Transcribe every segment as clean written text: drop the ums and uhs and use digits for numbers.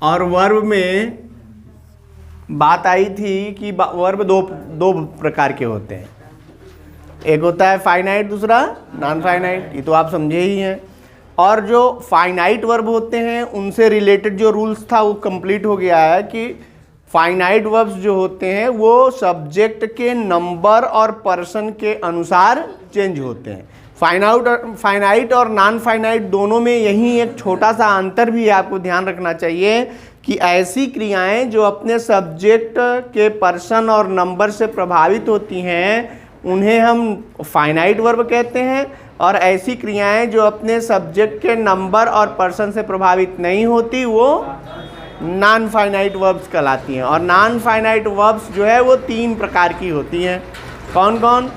और वर्ब में बात आई थी कि वर्ब दो प्रकार के होते हैं, एक होता है फाइनाइट, दूसरा नॉन फाइनाइट, ये तो आप समझे ही हैं। और जो फाइनाइट वर्ब होते हैं उनसे रिलेटेड जो रूल्स था वो कंप्लीट हो गया है कि फाइनाइट वर्ब्स जो होते हैं वो सब्जेक्ट के नंबर और पर्सन के अनुसार चेंज होते हैं। फाइनाइट और नॉन फाइनाइट दोनों में यही एक छोटा सा अंतर भी आपको ध्यान रखना चाहिए कि ऐसी क्रियाएं जो अपने सब्जेक्ट के पर्सन और नंबर से प्रभावित होती हैं उन्हें हम फाइनाइट वर्ब कहते हैं, और ऐसी क्रियाएं जो अपने सब्जेक्ट के नंबर और पर्सन से प्रभावित नहीं होती वो नॉन फाइनाइट वर्ब्स कहलाती हैं। और नॉन फाइनाइट वर्ब्स जो है वो 3 प्रकार की होती हैं। कौन कौन?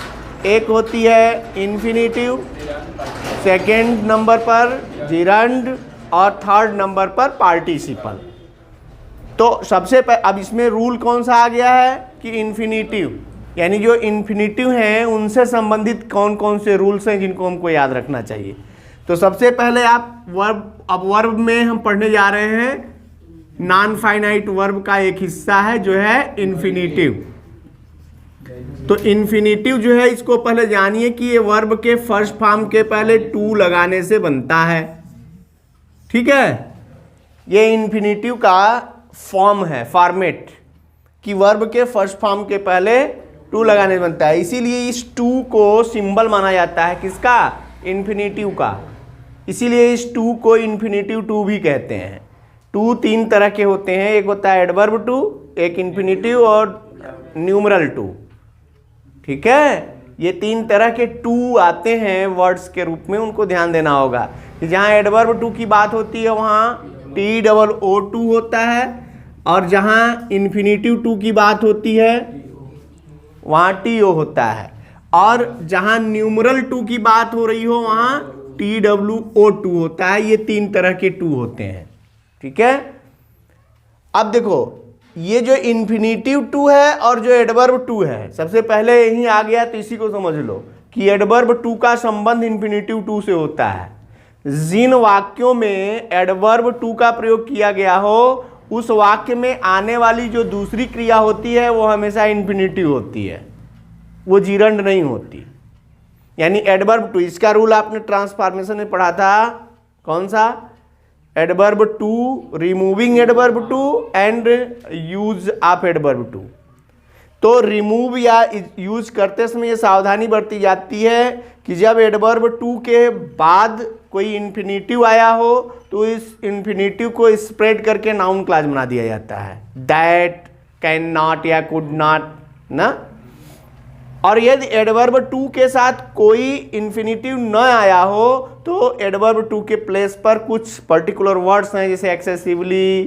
एक होती है इन्फिनिटिव, सेकंड नंबर पर जिरंड, और थर्ड नंबर पर पार्टिसिपल। तो सबसे अब इसमें रूल कौन सा आ गया है कि इन्फिनिटिव, यानी जो इन्फिनिटिव हैं उनसे संबंधित कौन कौन से रूल्स हैं जिनको हमको याद रखना चाहिए। तो सबसे पहले आप वर्ब में हम पढ़ने जा रहे हैं नॉन फाइनाइट वर्ब का एक हिस्सा है जो है इन्फिनिटिव। तो इन्फिनिटिव जो है इसको पहले जानिए कि ये वर्ब के फर्स्ट फॉर्म के पहले टू लगाने से बनता है। ठीक है, ये इन्फिनिटिव का फॉर्म है, फॉर्मेट, कि वर्ब के फर्स्ट फॉर्म के पहले टू लगाने से बनता है। इसीलिए इस टू को सिंबल माना जाता है, किसका? इन्फिनिटिव का। इसीलिए इस टू को इन्फिनिटिव टू भी कहते हैं। टू 3 तरह के होते हैं, एक होता है एडवर्ब टू, एक इन्फिनिटिव और न्यूमरल टू। ठीक है, ये 3 तरह के टू आते हैं वर्ड्स के रूप में, उनको ध्यान देना होगा कि जहाँ एडवर्ब टू की बात होती है वहाँ TOO2 होता है, और जहाँ इन्फिनिटिव टू की बात होती है वहाँ TO होता है, और जहाँ न्यूमरल टू की बात हो रही हो वहाँ TWO2 होता है। ये 3 तरह के टू होते हैं। ठीक है, अब देखो ये जो इन्फिनिटिव टू है और जो एडवर्ब टू है, सबसे पहले यही आ गया तो इसी को समझ लो कि एडवर्ब टू का संबंध इन्फिनिटिव टू से होता है। जिन वाक्यों में एडवर्ब टू का प्रयोग किया गया हो उस वाक्य में आने वाली जो दूसरी क्रिया होती है वो हमेशा इन्फिनिटिव होती है, वो जिरंड नहीं होती। यानी एडवर्ब टू, इसका रूल आपने ट्रांसफॉर्मेशन में पढ़ा था, कौन सा? Adverb too, removing adverb too and use of adverb too. तो रिमूव या यूज करते समय ये सावधानी बरती जाती है कि जब एडवर्ब टू के बाद कोई इन्फिनिटिव आया हो तो इस इन्फिनिटिव को स्प्रेड करके नाउन क्लॉज बना दिया जाता है, दैट, कैन नॉट या कुड नॉट ना। और यदि एडवर्ब टू के साथ कोई इन्फिनिटिव न आया हो तो एडवर्ब टू के प्लेस पर कुछ पर्टिकुलर वर्ड्स हैं, जैसे excessively,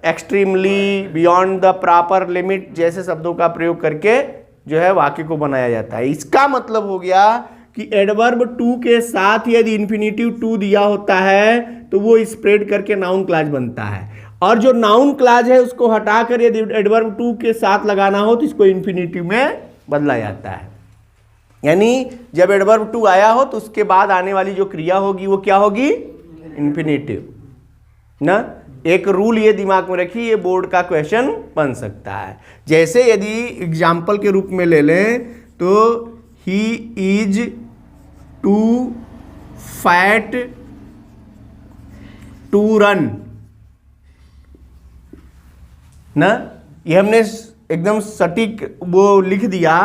extremely, beyond the proper limit जैसे शब्दों का प्रयोग करके जो है वाक्य को बनाया जाता है। इसका मतलब हो गया कि एडवर्ब टू के साथ यदि इन्फिनिटिव टू दिया होता है तो वो स्प्रेड करके नाउन क्लॉज बनता है, और जो नाउन क्लॉज है उसको हटाकर यदि एडवर्ब टू के साथ लगाना हो तो इसको इन्फिनिटिव में बदला जाता है। यानी जब एडवर्ब टू आया हो तो उसके बाद आने वाली जो क्रिया होगी वो क्या होगी? इन्फिनिटिव ना। एक रूल ये दिमाग में रखिए, ये बोर्ड का क्वेश्चन बन सकता है। जैसे यदि एग्जाम्पल के रूप में ले लें तो he is too fat to run ना, ये हमने एकदम सटीक वो लिख दिया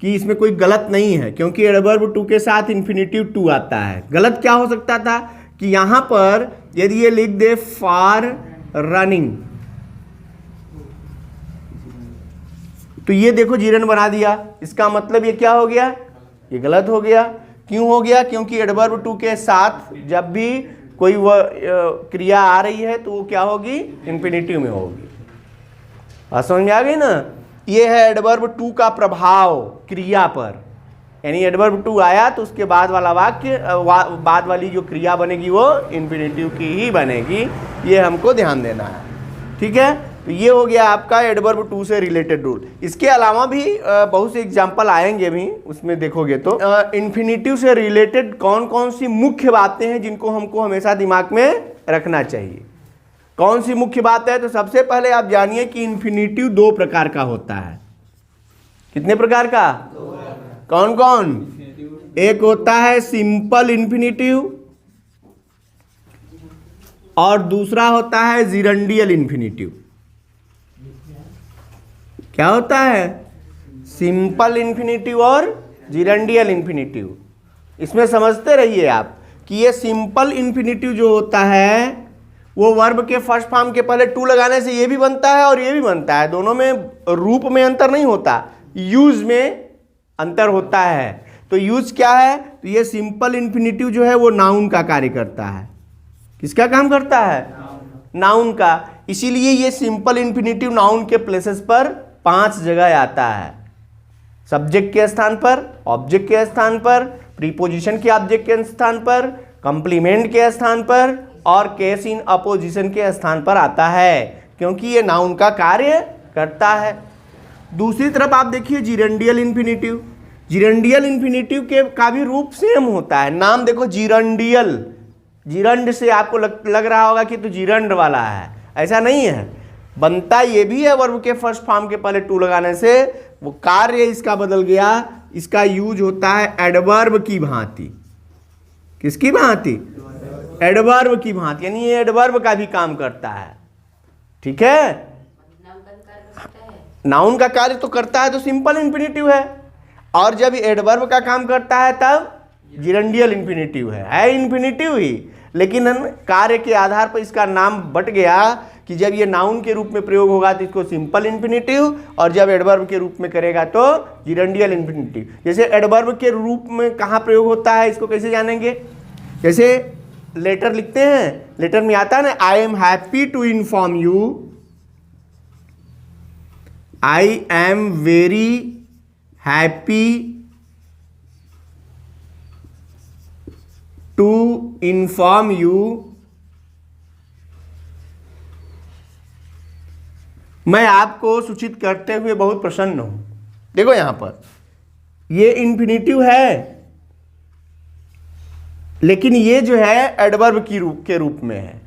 कि इसमें कोई गलत नहीं है क्योंकि एडवर्ब टू के साथ इन्फिनिटिव टू आता है। गलत क्या हो सकता था कि यहां पर यदि ये लिख दे फॉर रनिंग तो ये देखो जीरन बना दिया, इसका मतलब ये क्या हो गया? ये गलत हो गया। क्यों हो गया? क्योंकि एडवर्ब टू के साथ जब भी कोई क्रिया आ रही है तो वो क्या होगी? इन्फिनिटिव में होगी। समझ में आ गई ना? ये है एडवर्ब टू का प्रभाव क्रिया पर, यानी एडवर्ब टू आया तो उसके बाद वाला वाक्य बाद वाली जो क्रिया बनेगी वो इन्फिनिटिव की ही बनेगी, ये हमको ध्यान देना है। ठीक है, तो ये हो गया आपका एडवर्ब टू से रिलेटेड रूल। इसके अलावा भी बहुत से एग्जाम्पल आएंगे भी, उसमें देखोगे तो इन्फिनिटिव से रिलेटेड कौन कौन सी मुख्य बातें हैं जिनको हमको हमेशा दिमाग में रखना चाहिए। कौन सी मुख्य बात है? तो सबसे पहले आप जानिए कि इन्फिनिटिव दो प्रकार का होता है। कितने प्रकार का? कौन कौन? एक होता है सिंपल इन्फिनिटिव और दूसरा होता है जिरंडियल इन्फिनिटिव। क्या होता है? सिंपल इन्फिनिटिव और जिरंडियल इन्फिनिटिव। इसमें समझते रहिए आप कि ये सिंपल इन्फिनिटिव जो होता है वो वर्ब के फर्स्ट फॉर्म के पहले टू लगाने से ये भी बनता है और ये भी बनता है। दोनों में रूप में अंतर नहीं होता, यूज में अंतर होता है। तो यूज क्या है? तो ये सिंपल इन्फिनिटिव जो है वो नाउन का कार्य करता है। किसका काम करता है? नाउन का। इसीलिए ये सिंपल इन्फिनिटिव नाउन के प्लेसेस पर 5 जगह आता है। सब्जेक्ट के स्थान पर, ऑब्जेक्ट के स्थान पर, प्रीपोजिशन के ऑब्जेक्ट के स्थान पर, कंप्लीमेंट के स्थान पर और केस इन अपोजिशन के स्थान पर आता है, क्योंकि ये नाउन का कार्य करता है। दूसरी तरफ आप देखिए जिरंडियल इन्फिनिटिव। जिरंडियल इन्फिनिटिव के का भी रूप सेम होता है। नाम देखो जिरंडियल, जिरंड से आपको लग रहा होगा कि तो जिरंड वाला है, ऐसा नहीं है। बनता ये भी है वर्ब के फर्स्ट फॉर्म के पहले टू लगाने से, वो कार्य इसका बदल गया। इसका यूज होता है एडवर्ब की भांति। किसकी भांति? एडवर्ब की भांति, यानी ये एडवर्ब का भी काम करता है। ठीक है, नाउन का कार्य तो करता है तो सिंपल इन्फिनिटिव है, और जब एडवर्ब का काम करता है तब जिरंडियल इन्फिनिटिव है इन्फिनिटिव ही, लेकिन कार्य के आधार पर इसका नाम बट गया कि जब ये नाउन के रूप में प्रयोग होगा तो इसको सिंपल इन्फिनिटिव, और जब एडवर्ब के रूप में करेगा तो जिरंडियल इन्फिनिटिव। जैसे एडवर्ब के रूप में कहाँ प्रयोग होता है, इसको कैसे जानेंगे? जैसे लेटर लिखते हैं, लेटर में आता है ना, I am happy to inform you, I am very happy to inform you, मैं आपको सूचित करते हुए बहुत प्रसन्न हूं। देखो यहां पर ये इन्फिनिटिव है, लेकिन ये जो है एडवर्ब के रूप में है।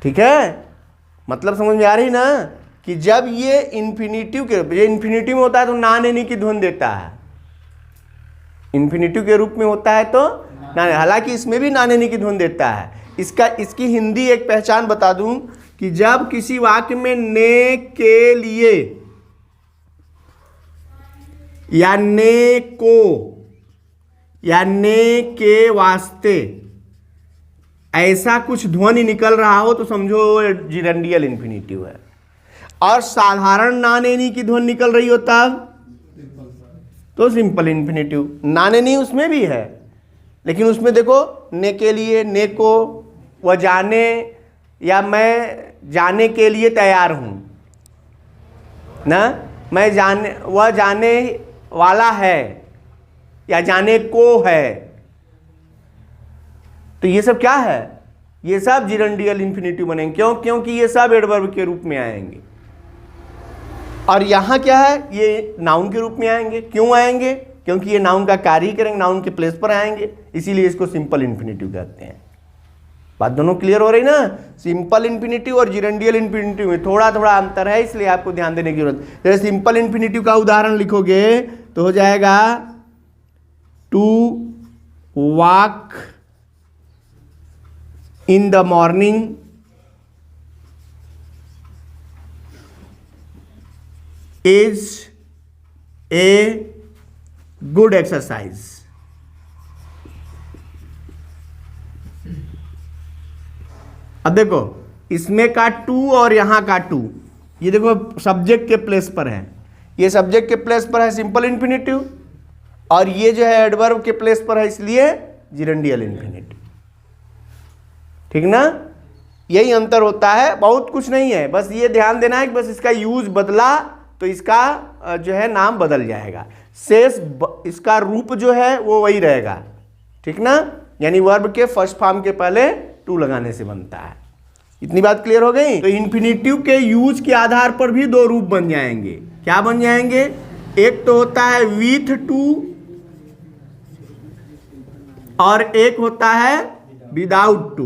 ठीक है, मतलब समझ में आ रही ना कि जब ये इन्फिनिटिव के, ये इन्फिनिटिव में होता है तो नान एनी की ध्वनि देता है। इन्फिनिटिव के रूप में होता है तो नान, हालांकि इसमें भी नान एनी की ध्वनि देता है। इसकी हिंदी एक पहचान बता दूं कि जब किसी वाक्य में ने के लिए या ने को या ने के वास्ते ऐसा कुछ ध्वनि निकल रहा हो तो समझो जिरंडियल इन्फिनिटिव है, और साधारण नान एनी की ध्वनि निकल रही हो तब तो सिंपल इन्फिनिटिव। नान एनी उसमें भी है, लेकिन उसमें देखो ने के लिए, ने को, वह जाने या मैं जाने के लिए तैयार हूं ना, मैं जाने, वह जाने वाला है या जाने को है, तो ये सब क्या है? ये सब जिरंडियल इन्फिनिटिव बनेंगे। क्यों? क्योंकि ये सब एडवर्ब के रूप में आएंगे, और यहां क्या है, ये नाउन के रूप में आएंगे। क्यों आएंगे? क्योंकि ये नाउन का कार्य करेंगे, नाउन के प्लेस पर आएंगे, इसीलिए इसको सिंपल इन्फिनिटिव कहते हैं। बात दोनों क्लियर हो रही ना? सिंपल इन्फिनिटिव और जिरंडियल इन्फिनिटिव में थोड़ा थोड़ा अंतर है, इसलिए आपको ध्यान देने की जरूरत है। जैसे सिंपल इन्फिनिटिव का उदाहरण लिखोगे तो हो जाएगा to walk in the morning is a good exercise. अब देखो इसमें का टू और यहां का टू, ये देखो सब्जेक्ट के प्लेस पर है, ये सब्जेक्ट के प्लेस पर है सिंपल इन्फिनिटिव, और ये जो है एडवर्ब के प्लेस पर है, इसलिए जिरंडियल इन्फिनिटिव। ठीक ना? यही अंतर होता है, बहुत कुछ नहीं है, बस ये ध्यान देना है कि बस इसका यूज बदला तो इसका जो है नाम बदल जाएगा, शेष इसका रूप जो है वो वही रहेगा। ठीक ना? यानी वर्ब के फर्स्ट फॉर्म के पहले टू लगाने से बनता है। इतनी बात क्लियर हो गई? तो इन्फिनिटिव के यूज के आधार पर भी दो रूप बन जाएंगे। क्या बन जाएंगे? एक तो होता है विथ टू और एक होता है विदाउट टू।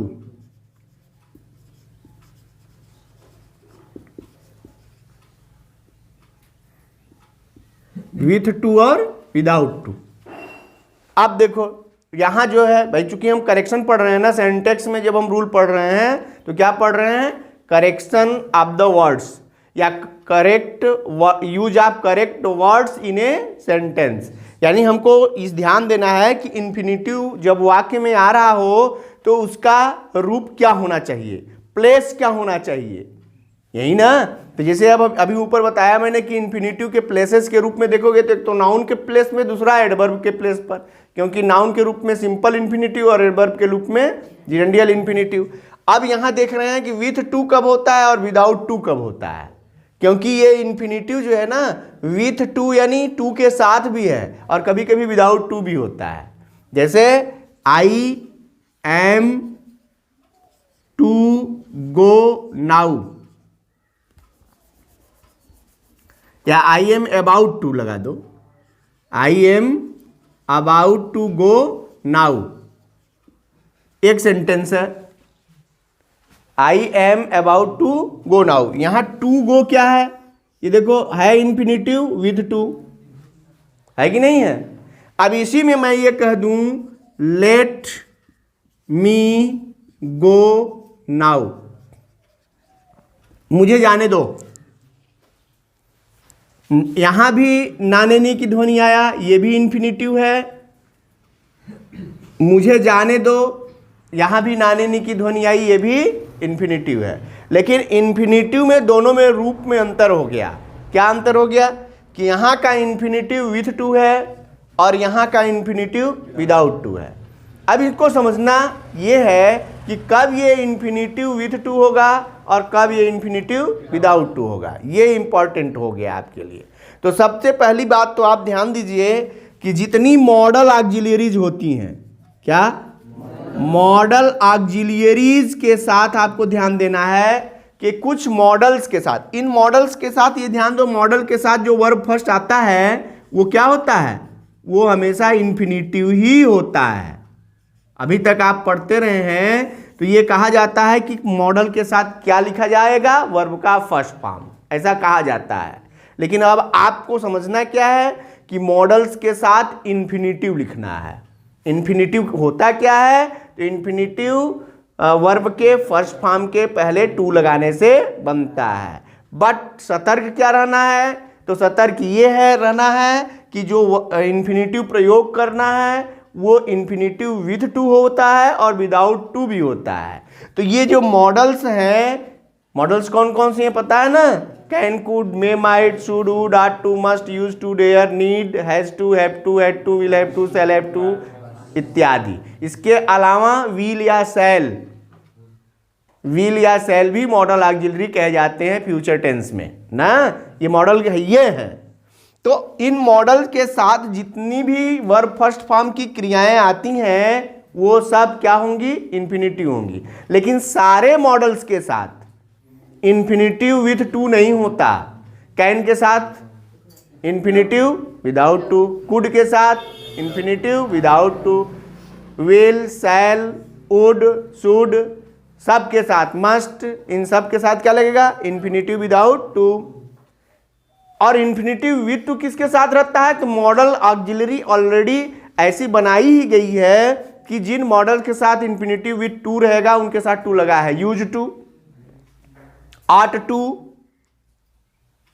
विथ टू और विदाउट टू। अब देखो यहां जो है भाई, चूंकि हम करेक्शन पढ़ रहे हैं ना, सेंटेक्स में जब हम रूल पढ़ रहे हैं तो क्या पढ़ रहे हैं, करेक्शन ऑफ द वर्ड्स या correct use of correct words in a sentence. यानी हमको इस ध्यान देना है कि इन्फिनिटिव जब वाक्य में आ रहा हो तो उसका रूप क्या होना चाहिए, प्लेस क्या होना चाहिए, यही ना। तो जैसे अब अभी ऊपर बताया मैंने कि इन्फिनिटिव के प्लेसेस के रूप में देखोगे तो एक तो नाउन के प्लेस में, दूसरा एडवर्ब के प्लेस पर, क्योंकि नाउन के रूप में सिंपल इन्फिनिटिव और एडवर्ब के रूप में जिरेंडियल इन्फिनिटिव। अब यहां देख रहे हैं कि विथ टू कब होता है और विदाउट टू कब होता है, क्योंकि ये इन्फिनिटिव जो है ना विथ टू यानी टू के साथ भी है और कभी कभी विदाउट टू भी होता है। जैसे I am to go now या आई एम अबाउट टू लगा दो, I am about to go now, एक सेंटेंस है, I am about to go now. यहां टू गो क्या है, ये देखो है इन्फिनिटिव विथ टू, है कि नहीं है। अब इसी में मैं ये कह दूं लेट मी गो नाउ, मुझे जाने दो, यहां भी नाने की ध्वनि आया, ये भी इन्फिनिटिव है। मुझे जाने दो, यहां भी नाने की ध्वनि आई, ये भी इन्फिनिटिव है। लेकिन इन्फिनिटिव में दोनों में रूप में अंतर हो गया। क्या अंतर हो गया कि यहां का इन्फिनिटिव विथ टू है और यहां का इन्फिनिटिव विदाउट टू है। अब इसको समझना ये है कि कब ये इन्फिनिटिव विथ टू होगा और कब ये इन्फिनिटिव विदाउट टू होगा, ये इंपॉर्टेंट हो गया आपके लिए। तो सबसे पहली बात तो आप ध्यान दीजिए कि जितनी मॉडल ऑक्सिलरीज होती हैं, क्या मॉडल ऑक्सिलरीज के साथ आपको ध्यान देना है कि कुछ मॉडल्स के साथ, इन मॉडल्स के साथ ये ध्यान दो, मॉडल के साथ जो वर्ब फर्स्ट आता है वो क्या होता है, वो हमेशा इन्फिनिटिव ही होता है। अभी तक आप पढ़ते रहे हैं तो ये कहा जाता है कि मॉडल के साथ क्या लिखा जाएगा, वर्ब का फर्स्ट फॉर्म, ऐसा कहा जाता है। लेकिन अब आपको समझना क्या है कि मॉडल्स के साथ इन्फिनिटिव लिखना है। इन्फिनिटिव होता क्या है, तो इन्फिनिटिव वर्ब के फर्स्ट फॉर्म के पहले टू लगाने से बनता है। बट सतर्क क्या रहना है, तो सतर्क ये है रहना है कि जो इन्फिनिटिव प्रयोग करना है वो इन्फिनिटिव विथ टू होता है और विदाउट टू भी होता है। तो ये जो मॉडल्स हैं, मॉडल्स कौन कौन से हैं पता है ना, can, could, may, might, should, would, ought to, must, use to, dare, need, has to, have to, had to, will have to, shall have to इत्यादि। इसके अलावा विल या शैल, विल या शैल भी मॉडल ऑक्सिलरी कहे जाते हैं फ्यूचर टेंस में ना, ये मॉडल ये हैं। तो इन मॉडल के साथ जितनी भी वर्ब फर्स्ट फॉर्म की क्रियाएं आती हैं वो सब क्या होंगी, इन्फिनिटिव होंगी। लेकिन सारे मॉडल्स के साथ इन्फिनिटिव विथ टू नहीं होता। कैन के साथ इन्फिनिटिव विदाउट टू, कुड के साथ infinitive without to, will, shall, would, should सब के साथ, मस्ट, इन सब के साथ क्या लगेगा, इन्फिनिटिव विदाउट टू। और इन्फिनिटिव विथ टू किसके साथ रहता है, तो मॉडल ऑक्सिलरी ऑलरेडी ऐसी बनाई ही गई है कि जिन मॉडल के साथ इन्फिनिटिव विथ टू रहेगा उनके साथ टू लगा है। यूज टू, आट टू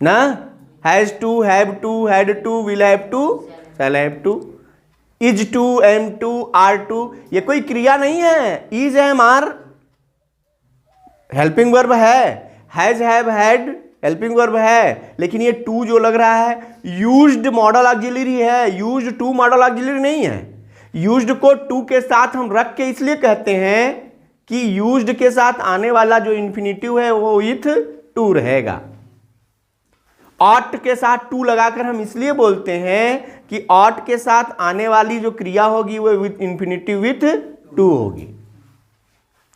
ना, has to, have to, had to, will have to, shall have to, is to, am to, are to, ये कोई क्रिया नहीं है। Is, am, are helping verb है, has, have, had helping verb है, लेकिन ये टू जो लग रहा है यूज्ड मॉडल ऑक्सिलरी है, यूज्ड टू मॉडल ऑक्सिलरी नहीं है। यूज्ड को टू के साथ हम रख के इसलिए कहते हैं कि यूज्ड के साथ आने वाला जो इन्फिनिटिव है वो विथ टू रहेगा। ऑट के साथ टू लगाकर हम इसलिए बोलते हैं कि ऑट के साथ आने वाली जो क्रिया होगी वो विथ इन्फिनिटिव विथ टू होगी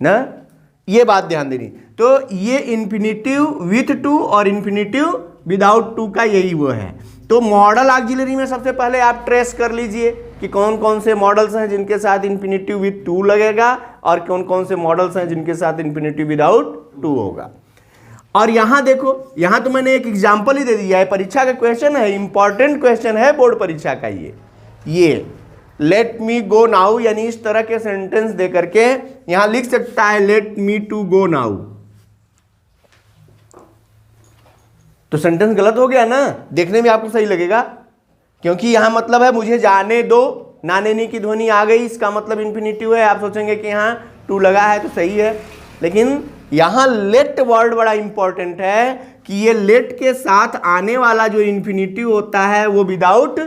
ना, ये बात ध्यान देनी। तो ये इन्फिनिटिव विथ टू और इन्फिनिटिव विदाउट टू का यही वो है। तो मॉडल ऑक्सिलरी में सबसे पहले आप ट्रेस कर लीजिए कि कौन कौन से मॉडल्स हैं जिनके साथ इन्फिनिटिव विथ टू लगेगा और कौन कौन से मॉडल्स हैं जिनके साथ इन्फिनिटिव विदाउट टू होगा। और यहां देखो, यहां तो मैंने एक एग्जाम्पल ही दे दिया है, परीक्षा का क्वेश्चन है, इंपॉर्टेंट क्वेश्चन है बोर्ड परीक्षा का ये लेट मी गो नाउ, यानी इस तरह के सेंटेंस दे करके यहां लिख सकता है let me to go now, तो सेंटेंस गलत हो गया ना, देखने में आपको सही लगेगा, क्योंकि यहां मतलब है मुझे जाने दो, नाने नी की ध्वनि आ गई, इसका मतलब इंफिनिटिव है। आप सोचेंगे कि यहाँ टू लगा है तो सही है, लेकिन यहां लेट वर्ड बड़ा इंपॉर्टेंट है कि ये लेट के साथ आने वाला जो इंफिनिटिव होता है वो विदाउट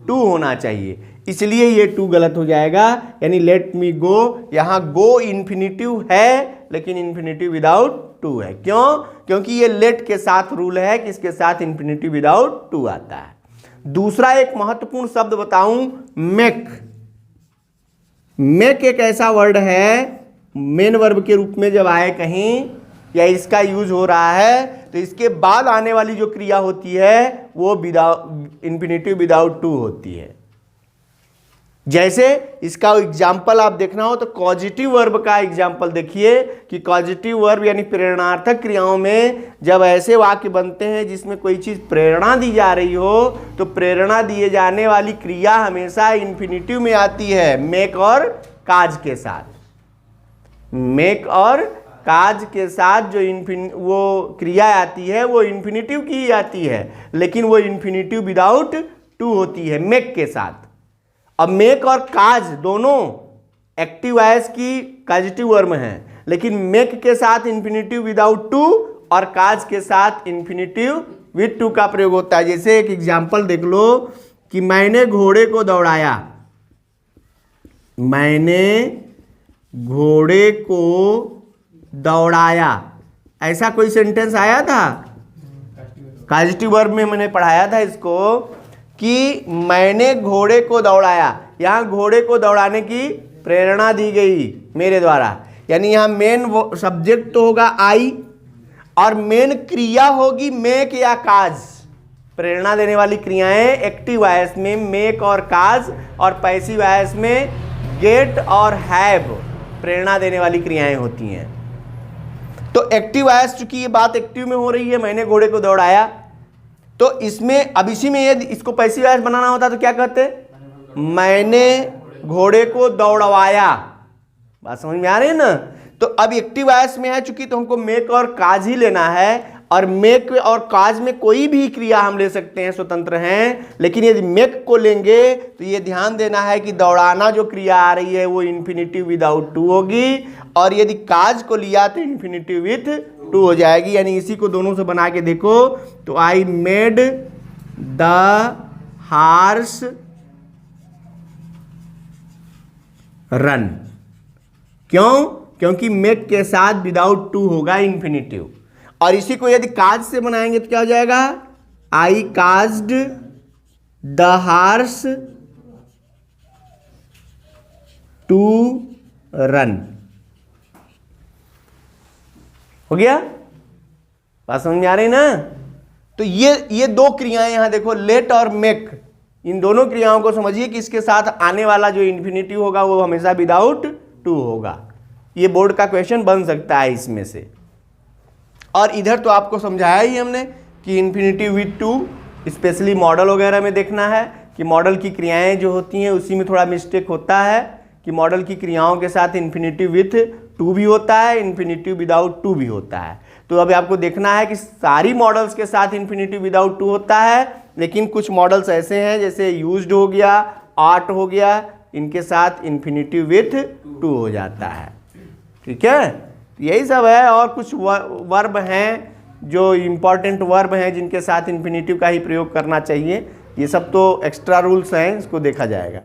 टू होना चाहिए, इसलिए ये टू गलत हो जाएगा। यानी लेट मी गो, यहां गो इंफिनिटिव है लेकिन इंफिनिटिव विदाउट टू है। क्यों? क्योंकि ये लेट के साथ रूल है कि इसके साथ इंफिनिटिव विदाउट टू आता है। दूसरा एक महत्वपूर्ण शब्द बताऊं, मेक। मेक एक ऐसा वर्ड है, मेन वर्ब के रूप में जब आए कहीं या इसका यूज हो रहा है तो इसके बाद आने वाली जो क्रिया होती है वो विदाउट इंफिनिटिव विदाउट टू होती है। जैसे इसका एग्जाम्पल आप देखना हो तो कॉजिटिव वर्ब का एग्जाम्पल देखिए कि कॉजिटिव वर्ब यानी प्रेरणार्थक क्रियाओं में जब ऐसे वाक्य बनते हैं जिसमें कोई चीज प्रेरणा दी जा रही हो तो प्रेरणा दिए जाने वाली क्रिया हमेशा इंफिनिटिव में आती है, मेक और काज के साथ। मेक और काज के साथ जो वो क्रिया आती है वो इंफिनिटिव की ही आती है, लेकिन वो इंफिनिटिव विदाउट टू होती है मेक के साथ। अब मेक और काज दोनों एक्टिव वॉइस की काजिटिव वर्ब हैं, लेकिन मेक के साथ इंफिनिटिव विदाउट टू और काज के साथ इंफिनिटिव विद टू का प्रयोग होता है। जैसे एक एग्जाम्पल देख लो कि मैंने घोड़े को दौड़ाया, मैंने घोड़े को दौड़ाया, ऐसा कोई सेंटेंस आया था? काजिटिव वर्ब में मैंने पढ़ाया था इसको कि मैंने घोड़े को दौड़ाया, यहां घोड़े को दौड़ाने की प्रेरणा दी गई मेरे द्वारा, यानी यहां मेन सब्जेक्ट तो होगा आई और मेन क्रिया होगी मेक या काज। प्रेरणा देने वाली क्रियाएं एक्टिव वॉइस में मेक और काज, और पैसिव वॉइस में गेट और हैव प्रेरणा देने वाली क्रियाएं होती हैं। तो एक्टिव वॉइस, चूंकि ये बात एक्टिव में हो रही है, मैंने घोड़े को दौड़ाया, तो इसमें अब इसी में यदि इसको पैसिव वॉइस बनाना होता तो क्या कहते? मैंने घोड़े को दौड़वाया। बात समझ में आ रही है ना? तो अब एक्टिव वॉइस में है चूंकि, तो हमको मेक और काज ही लेना है, और मेक और काज में कोई भी क्रिया हम ले सकते हैं, स्वतंत्र हैं, लेकिन यदि मेक को लेंगे तो ये ध्यान देना है कि दौड़ाना जो क्रिया आ रही है वो इंफिनिटिव विदाउट टू होगी, और यदि काज को लिया तो इंफिनिटिव विथ टू हो जाएगी। यानी इसी को दोनों से बना के देखो तो I made the horse run. क्यों? क्योंकि मेक के साथ विदाउट टू होगा इंफिनिटिव। और इसी को यदि काज से बनाएंगे तो क्या हो जाएगा? I caused the horse to run. हो गया? बात समझ में आ रही ना? तो ये दो क्रियाएं यहां देखो, लेट और मेक, इन दोनों क्रियाओं को समझिए कि इसके साथ आने वाला जो इंफिनिटिव होगा वो हमेशा विदाउट टू होगा। ये बोर्ड का क्वेश्चन बन सकता है इसमें से। और इधर तो आपको समझाया ही हमने कि infinitive with to specially model वगैरह में देखना है कि मॉडल की क्रियाएं जो होती हैं उसी में थोड़ा मिस्टेक होता है कि मॉडल की क्रियाओं के साथ इंफिनिटिव विथ टू भी होता है, इंफिनिटिव विदाउट टू भी होता है। तो अभी आपको देखना है कि सारी मॉडल्स के साथ इंफिनिटिव विदाउट टू होता है, लेकिन कुछ मॉडल्स ऐसे हैं जैसे यूज्ड हो गया, आर्ट हो गया, इनके साथ इंफिनिटिव विथ टू हो जाता है। ठीक है, यही सब है। और कुछ वर्ब हैं जो इम्पॉर्टेंट वर्ब हैं जिनके साथ इंफिनिटिव का ही प्रयोग करना चाहिए। ये सब तो एक्स्ट्रा रूल्स हैं, इसको देखा जाएगा।